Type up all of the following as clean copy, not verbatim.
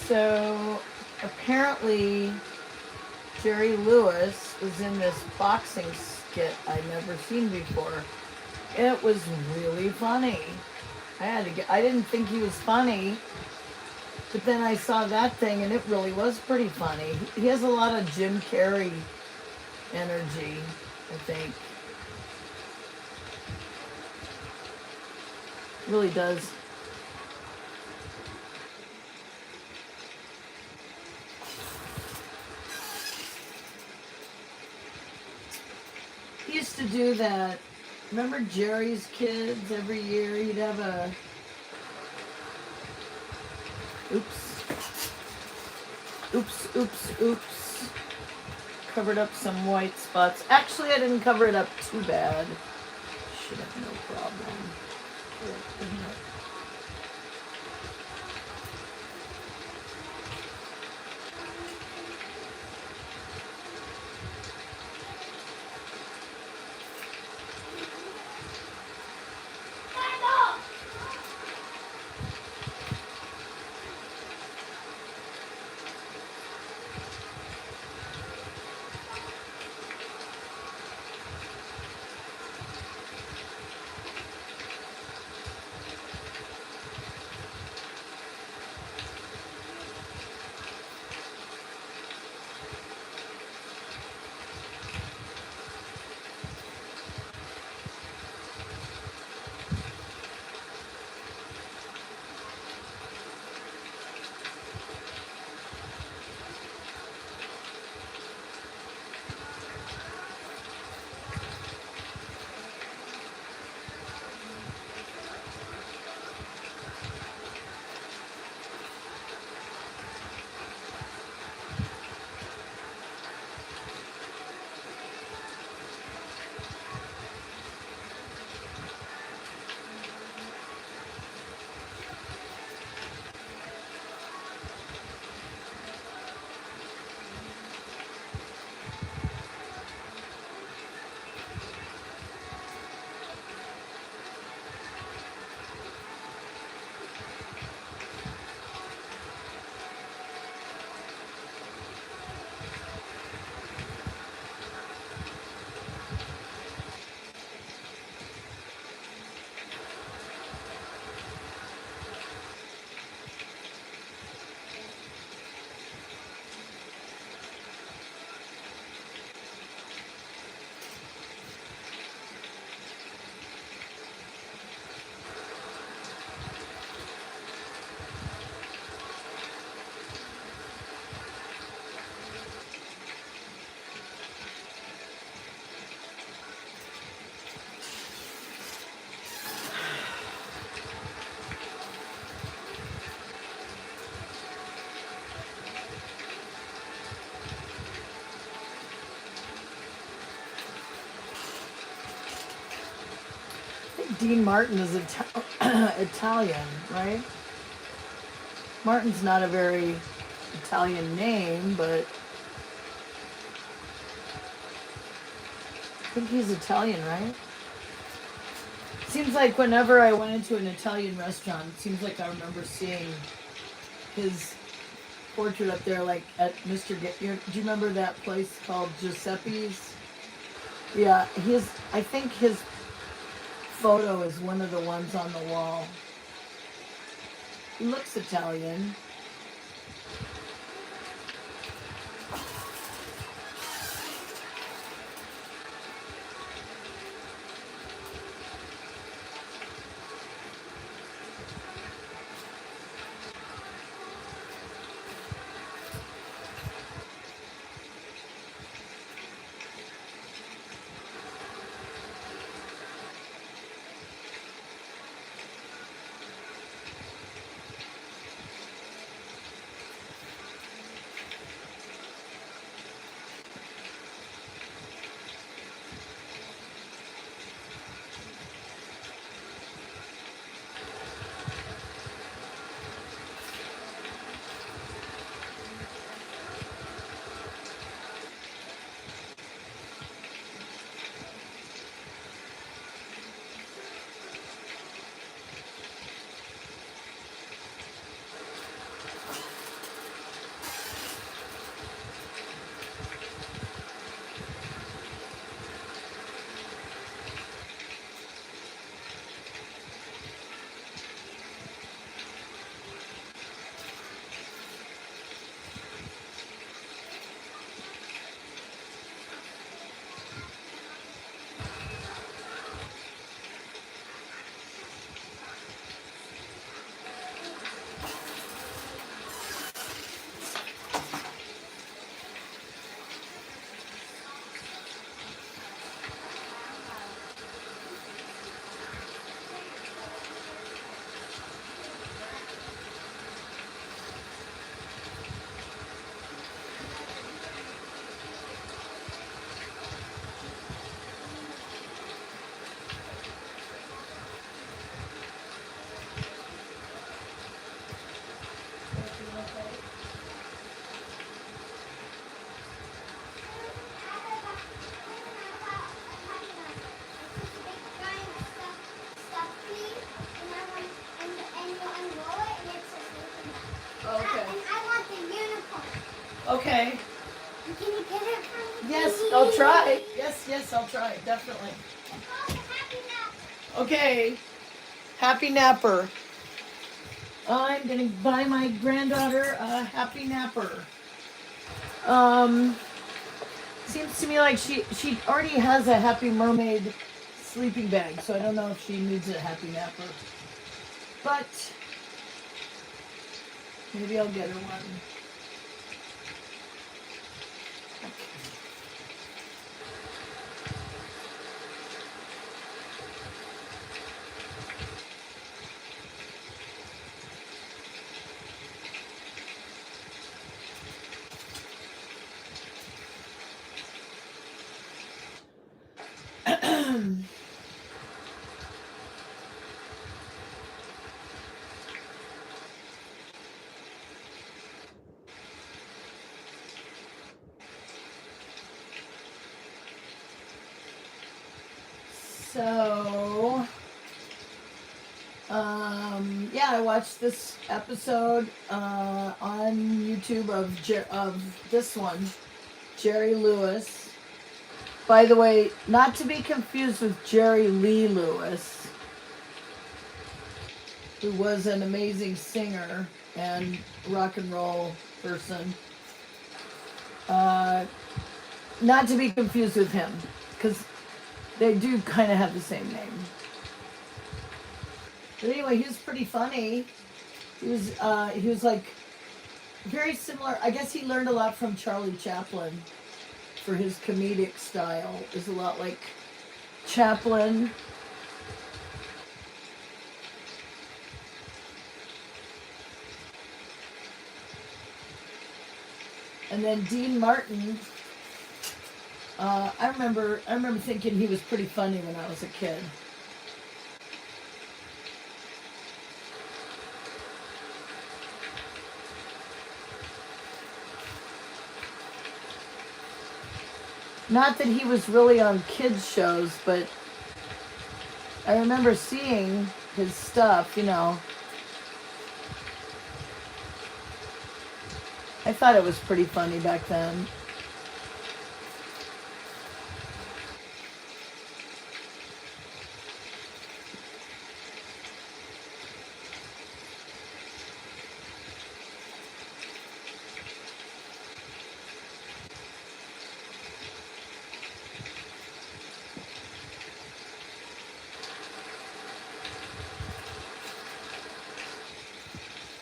So apparently Jerry Lewis was in this boxing skit I'd never seen before. It was really funny. I didn't think he was funny, but then I saw that thing and it really was pretty funny. He has a lot of Jim Carrey energy, I think. Really does. He used to do that. Remember Jerry's Kids? Every year he'd have a... Oops. Oops, oops, oops. Covered up some white spots. Actually, I didn't cover it up too bad. Should have no problem. Dean Martin is Italian, right? Martin's not a very Italian name, but I think he's Italian, right? Seems like whenever I went into an Italian restaurant, it seems like I remember seeing his portrait up there, like at Mr. Do you remember that place called Giuseppe's? Yeah, I think his photo is one of the ones on the wall. He looks Italian. Okay. Can you get it for me? Yes, I'll try. Yes, I'll try. Definitely. Okay. Happy Napper. I'm gonna buy my granddaughter a Happy Napper. Seems to me like she already has a Happy Mermaid sleeping bag, so I don't know if she needs a Happy Napper. But maybe I'll get her one. So, yeah, I watched this episode on YouTube of this one, Jerry Lewis. By the way, not to be confused with Jerry Lee Lewis, who was an amazing singer and rock and roll person. Not to be confused with him, because they do kind of have the same name. But anyway, he was pretty funny. He was like very similar. I guess he learned a lot from Charlie Chaplin for his comedic style. Is a lot like Chaplin. And then Dean Martin. I remember thinking he was pretty funny when I was a kid. Not that he was really on kids shows, but I remember seeing his stuff, you know. I thought it was pretty funny back then.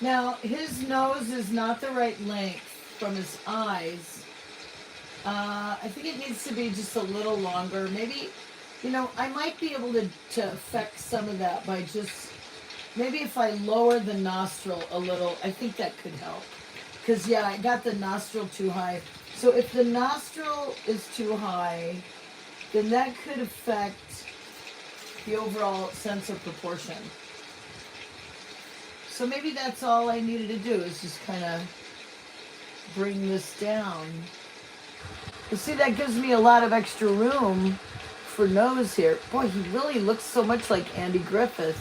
Now, his nose is not the right length from his eyes. I think it needs to be just a little longer. Maybe, you know, I might be able to affect some of that by just, maybe if I lower the nostril a little, I think that could help. Because, yeah, I got the nostril too high. So if the nostril is too high, then that could affect the overall sense of proportion. So maybe that's all I needed to do is just kind of bring this down. You see, that gives me a lot of extra room for nose here. Boy, he really looks so much like Andy Griffith.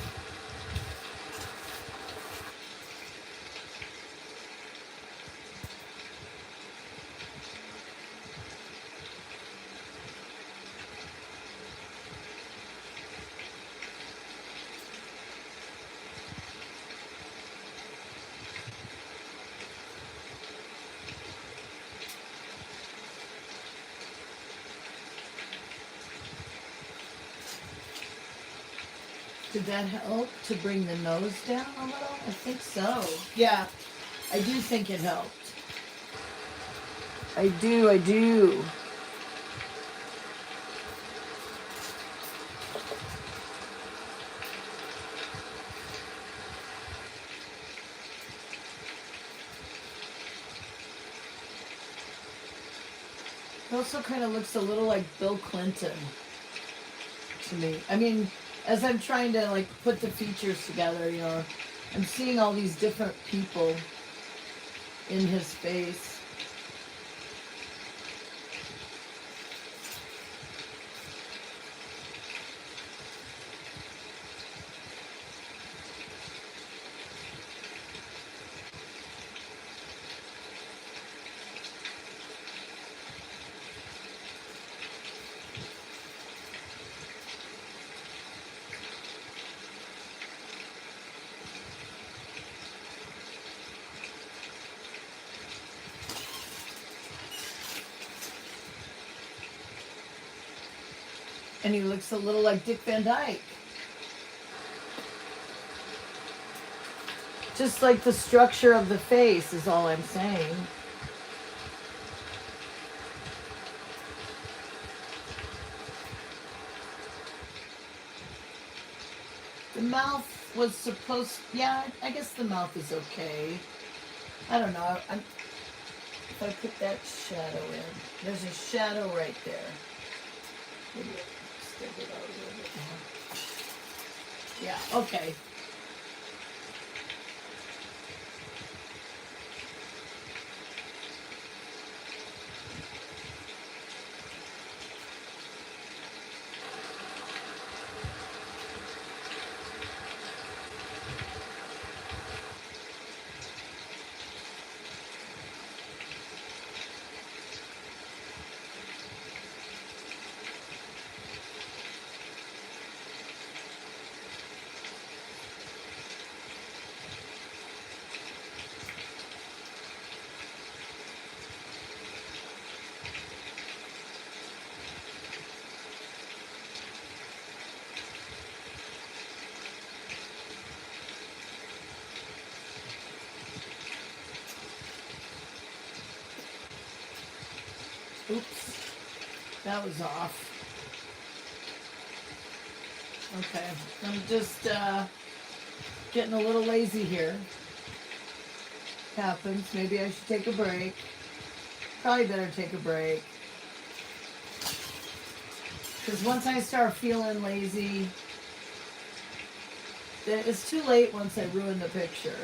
Did that help to bring the nose down a little? I think so. Yeah, I do think it helped. I do. It also kind of looks a little like Bill Clinton to me. I mean, as I'm trying to like put the features together, you know, I'm seeing all these different people in his face. And he looks a little like Dick Van Dyke. Just like the structure of the face is all I'm saying. The mouth was supposed, yeah, I guess the mouth is okay. I don't know. If I put that shadow in, there's a shadow right there. Maybe step it out a little bit more. Yeah, okay. Oops, that was off. Okay, I'm just getting a little lazy here. Happens. Maybe I should take a break. Probably better take a break. Because once I start feeling lazy, then it's too late once I ruin the picture.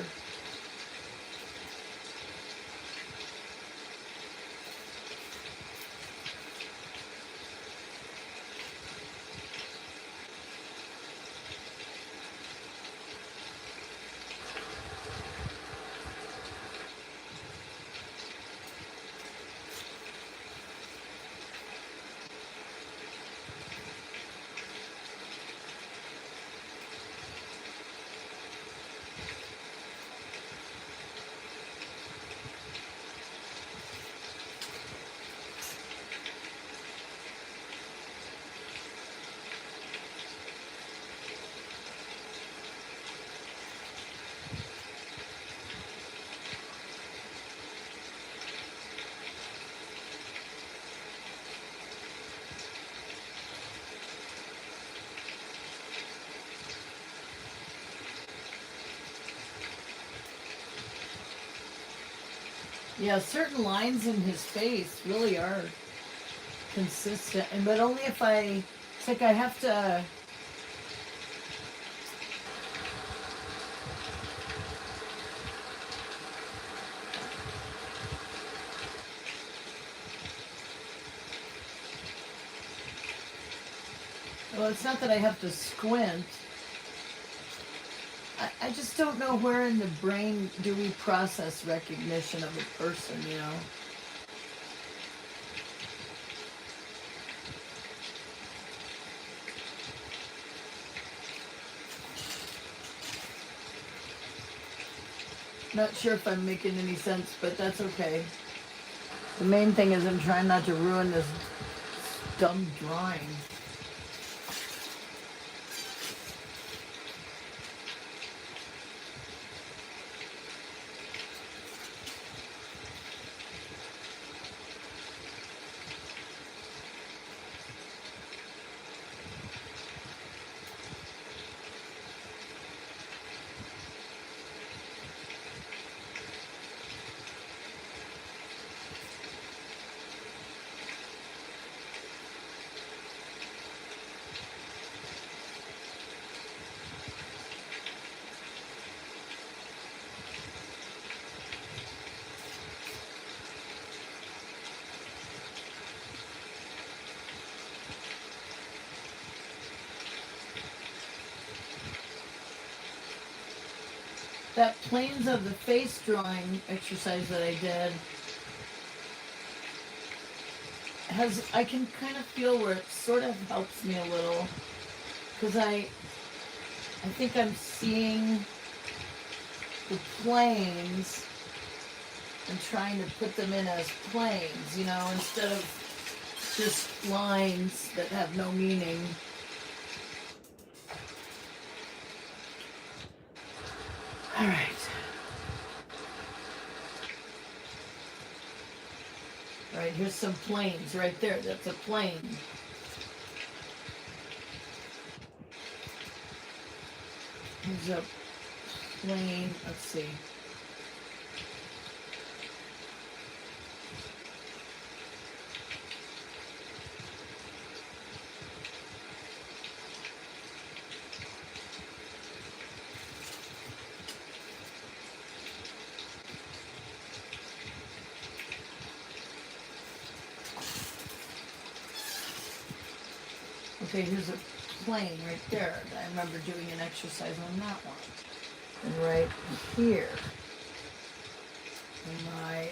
Yeah, certain lines in his face really are consistent, and but only if it's like I have to. Well, it's not that I have to squint. I just don't know where in the brain do we process recognition of a person, you know? Not sure if I'm making any sense, but that's okay. The main thing is I'm trying not to ruin this dumb drawing. That planes of the face drawing exercise that I did I can kind of feel where it sort of helps me a little, because I think I'm seeing the planes and trying to put them in as planes, you know, instead of just lines that have no meaning. All right. All right, here's some planes right there. That's a plane. Here's a plane. Let's see. Okay, here's a plane right there. I remember doing an exercise on that one. And right here, my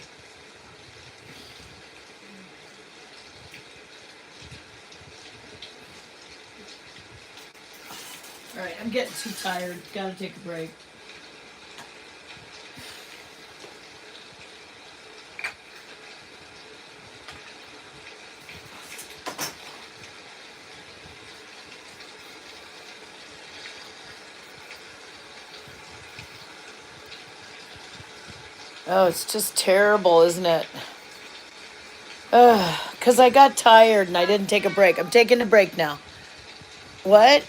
all right, I'm getting too tired. Gotta take a break. Oh, it's just terrible, isn't it? Because I got tired and I didn't take a break. I'm taking a break now. What?